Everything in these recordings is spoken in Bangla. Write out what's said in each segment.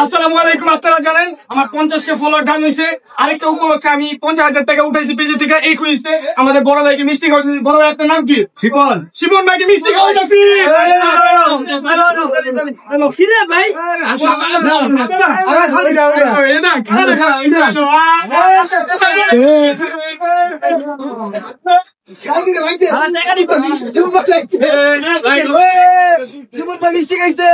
আসসালামু আলাইকুম। আপনারা জানেন আমার 50K ফলোয়ার ডান হয়েছে। আরেকটা উপলক্ষে আমি 50,000 টাকা উঠাইছি পেজে থেকে। এই খুঁজতে আমাদের বড় ভাইকে মিষ্টি খাওয়াইছি। বড় ভাই আপনার নাম কি? শিপন। শিপন ভাইকে মিষ্টি খাওয়াইছি। কিরে ভাই মিষ্টি খাইছে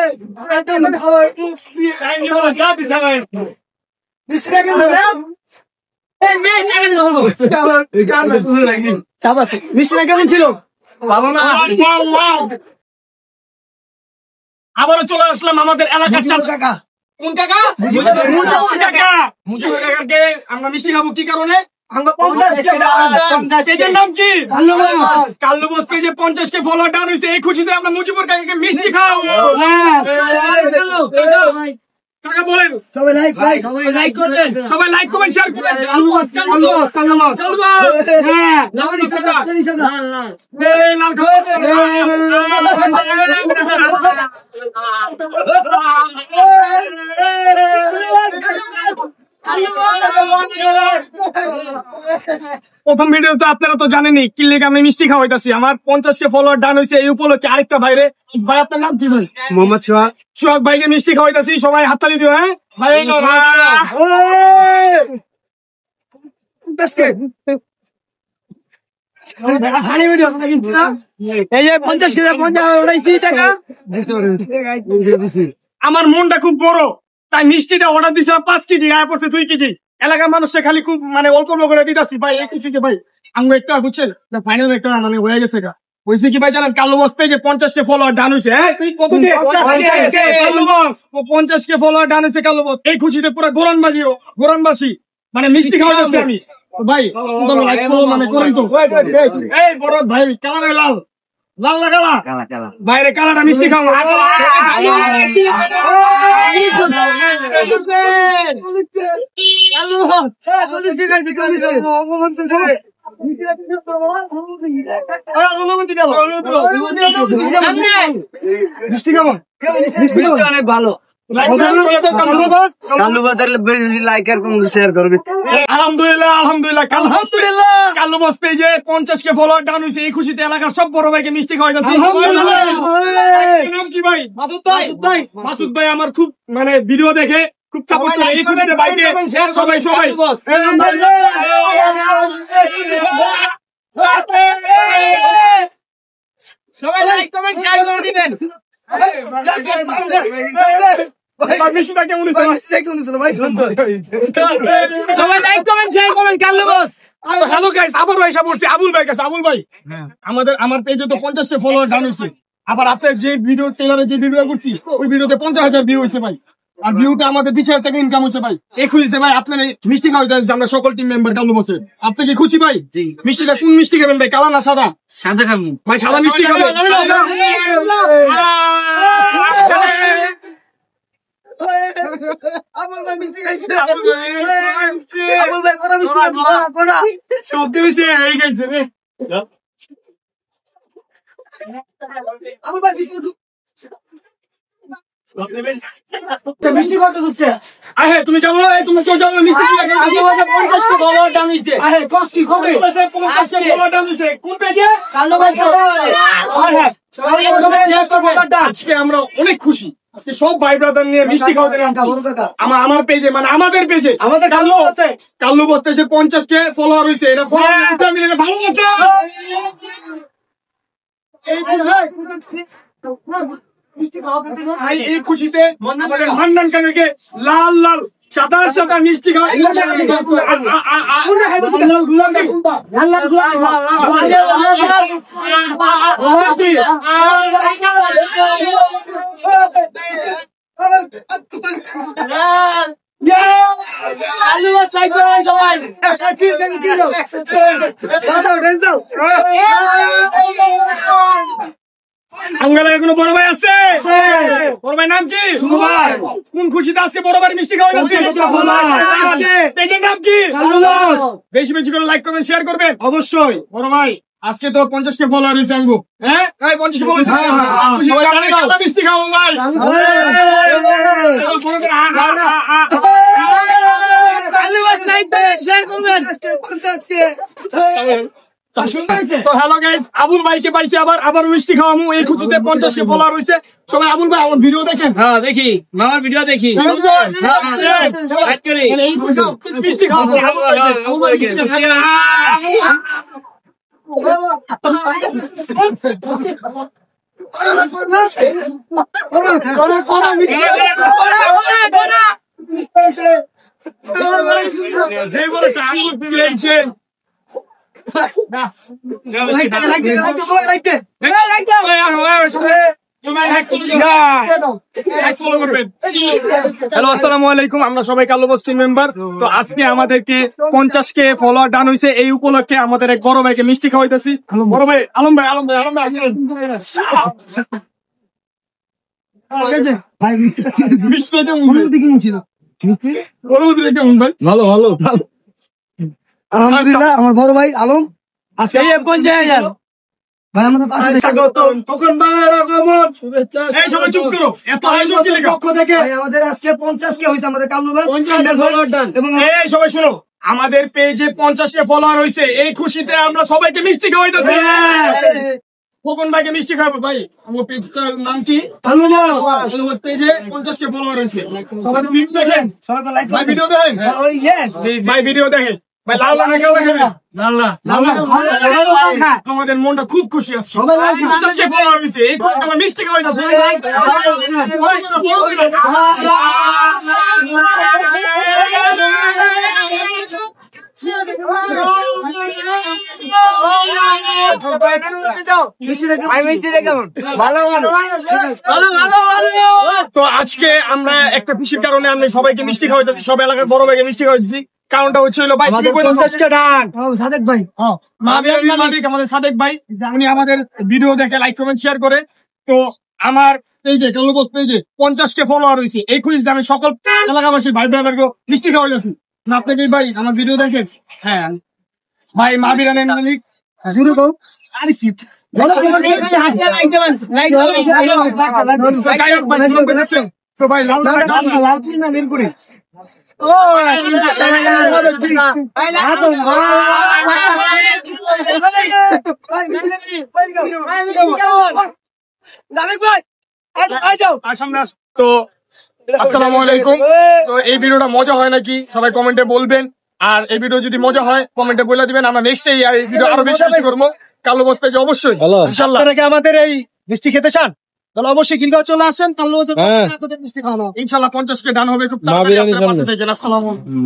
মিষ্টিটা কেমন ছিল? আবারও চলে আসলাম আমাদের এলাকার কাকা। কোন কাকা? মুজিবুর কাকাকে আমরা মিষ্টি খাবো কি কারণে? পেজের নাম কি? কাল্লুবস পেজে 50K ফলোয়ার ডান হয়েছে। এই খুশিতে আমরা মুজিবুর কাকাকে মিষ্টি খাওয়াবো। কাকা বলেন সবাই লাইক করবেন, সবাই লাইক কমেন্ট শেয়ার করবেন। প্রথম ভিডিওতে আপনারা তো জানেনই কি লেগে আমি মিষ্টি খাওয়াইতেছি। আমার 50K ফলোয়ার ডান হয়েছে। এই উপলক্ষে আরেকটা ভাইরে, ভাই আপনার নাম কি? ভাই মোহাম্মদ সোহাগ। সোহাগ ভাইকে মিষ্টি খাওয়াইতেছি। সবাই হাততালি দিও। হ্যাঁ ভাই আমার মনটা খুব বড়, তাই মিষ্টিটা অর্ডার দিয়েছিলাম 5 কেজি, আয় পড়ছে 2 কেজি। এলাকার মানুষকে খালি খুব মানে অল্প করে দিতেছি ভাই। এই কিছু ভাই আমি একটা বুঝছেন ফাইনাল একটা মানে হয়ে গেছে গা। হয়েছে কি ভাই জানেন? কাল্লুবস পেজে 50K ফলোয়ার ডান হয়েছে। হ্যাঁ তুই কত 50K ফলোয়ার ডান হয়েছে কাল্লুবস। এই খুশিতে পুরো গোরানবাসী মানে মিষ্টি খাওয়া যাচ্ছে আমি ভাই। মানে করেন তো এই বড় ভাই কালার লাল লাল লাগালা বাইরে কালারটা মিষ্টি খাওয়া। অনেক ভালো। আলহামদুলিল্লাহ কাল্লুবস পেজে 50K ফলোয়ার ডান হয়েছে। এই খুশিতে এলাকার সব বড় ভাইকে মিষ্টি খাওয়া যাচ্ছে। নাম কি ভাই? মাসুদ ভাই আমার খুব মানে ভিডিও দেখে খুব সাপোর্ট করে। এই খুশিতে ভাইকে সবাই লাইক কমেন্ট শেয়ার করে দিবেন। আমার পেজে তো 50K ফলোয়ার ডাউন হয়েছে। আবার আপনার যে ভিডিও টেলারে যে ভিডিও করছি ওই ভিডিওতে 50,000 ভিউ হয়েছে ভাই। আর ভিউটা আমাদের 20,000 টাকা ইনকাম হয়েছে ভাই। এই খুশিতে ভাই আপনার মিষ্টি খাওয়াতে আমরা সকল টিম মেম্বার কালো বসে। আপনি কি খুশি ভাই? মিষ্টিটা কোন মিষ্টি খাবেন ভাই? কালা না সাদা? সাদা খাবো ভাই। সাদা মিষ্টি খাবেন? তুমি যাবো তুমি কেউ যাবো মিষ্টি কোন পেজে? আজকে আমরা অনেক খুশি। আজকে সব ভাই ব্রাদার নিয়ে মিষ্টি খাওয়াতে আমার পেজে মানে আমাদের পেজে আমাদের কাল্লুবস পেজে 50K ফলোয়ার হয়েছে। এটা ভালো এই খুশিতে মান্নান কাকাকে লাল লাল সাদা সাদা মিষ্টি খাওয়া আমগালায় কোনো বড় ভাই আছে? বড় ভাই নাম কি? কোন খুশিতে আজকে বড় ভাই মিষ্টি খাওয়া যাচ্ছে? পেজের নাম কি? বেশি বেশি করে লাইক করবেন, শেয়ার করবেন অবশ্যই। বড় ভাই আজকে তো 50কে ফলোয়ার হয়েছে আঙ্গু। হ্যাঁ 50কে ফলোয়ার সবাই মিষ্টি খাবো ভাই। তো হ্যালো গাইস, আবুল ভাইকে পাইছি আবার মিষ্টি খাওয়ামু। এই খুঁজুতে 50কে ফলোয়ার হইছে। সবাই আবুল ভাই আমার ভিডিও দেখেন। হ্যাঁ দেখি, মামার ভিডিও দেখি। এই মিষ্টি খাওয়াবো। আবুল ভাই মিষ্টি হ্যালো আসসালামু আলাইকুম, আমরা সবাই কালো বস টিম মেম্বার। তো আজকে আমাদেরকে 50কে ফলোয়ার ডান হয়েছে। এই উপলক্ষে আমাদের এক বড় ভাইকে মিষ্টি খাওয়াইতেছি। বড় ভাই আলম ভাই আসেন। মিষ্টি কেমন ভাই? ভালো ভালো। আলহামদুলিল্লাহ, আমার বড় ভাই আলম আজকে 50,000 ভাই আমাদের পাশে এই সবাই চুপ করো, এত আয়োজন কি লেখা? পক্ষ থেকে ভাই আমাদের আজকে 50কে হয়েছে আমাদের কালু ভাই 50 ফলোয়ার ডান। এবং এই সবাই শুনো, আমাদের পেজে 50কে ফলোয়ার হয়েছে। এই খুশিতে আমরা সবাইকে মিষ্টি খাওয়াইতেছি। খোকন ভাইকে মিষ্টি খাওয়াবো ভাই। আমার পেজটার নাম কি? পেজে 50কে ফলোয়ার হয়েছে। সবাই ভিডিও দেখেন, সবাইকে লাইক ভাই ভিডিও দেখেন, ওই ইয়েস ভাই ভিডিও দেখেন। ভাই লাল লাল কেউ দেখেন? আমাদের মনটা খুব খুশি আছে। 50কে ফলোয়ার হয়েছে, এই খুশিতে আমরা মিষ্টি খাওয়াইতেছি। তো আজকে আমরা একটা খুশির কারণে আমরা সবাইকে মিষ্টি খাওয়াইতেছি। সব এলাকার বড় ভাইকে মিষ্টি খাওয়াইছি। কারণটা হচ্ছে হলো ভাই 50কে ডান। সাদেক ভাই মালিক আমাদের সাদেক ভাই, উনি আমাদের ভিডিও দেখে লাইক কমেন্ট শেয়ার করে। তো আমার পেজে কালুবস পেজে 50কে ফলোয়ার হয়েছে। এই খুশিতে আমি সকল এলাকাবাসী ভাই ব্রাদারকে মিষ্টি খাওয়াইতেছি। আপনাকে ভাই আমার ভিডিও দেখেন। হ্যাঁ ভাই মাবিরানের মালিক শুরু করো আর কি তো ভাই লালপুর না মিরপুরে তো আসসালামু আলাইকুম। তো এই ভিডিওটা মজা হয় নাকি সবাই কমেন্টে বলবেন। আর এই ভিডিও যদি মজা হয় কমেন্টে বলে দিবেন। আমরা নেক্সট এই ভিডিও আরো বেশি বেশি করবো কালো বস পেজে অবশ্যই। ইনশাআল্লাহ আমাদের এই মিষ্টি খেতে চান তাহলে অবশ্যই খিলগাঁও চলে আসেন। কালু মিষ্টি খাওয়ানো ইনশাআল্লাহ 50কে ডান হবে খুব তাড়াতাড়ি। আপনারা পাশে থাকেন। আসসালামু আলাইকুম।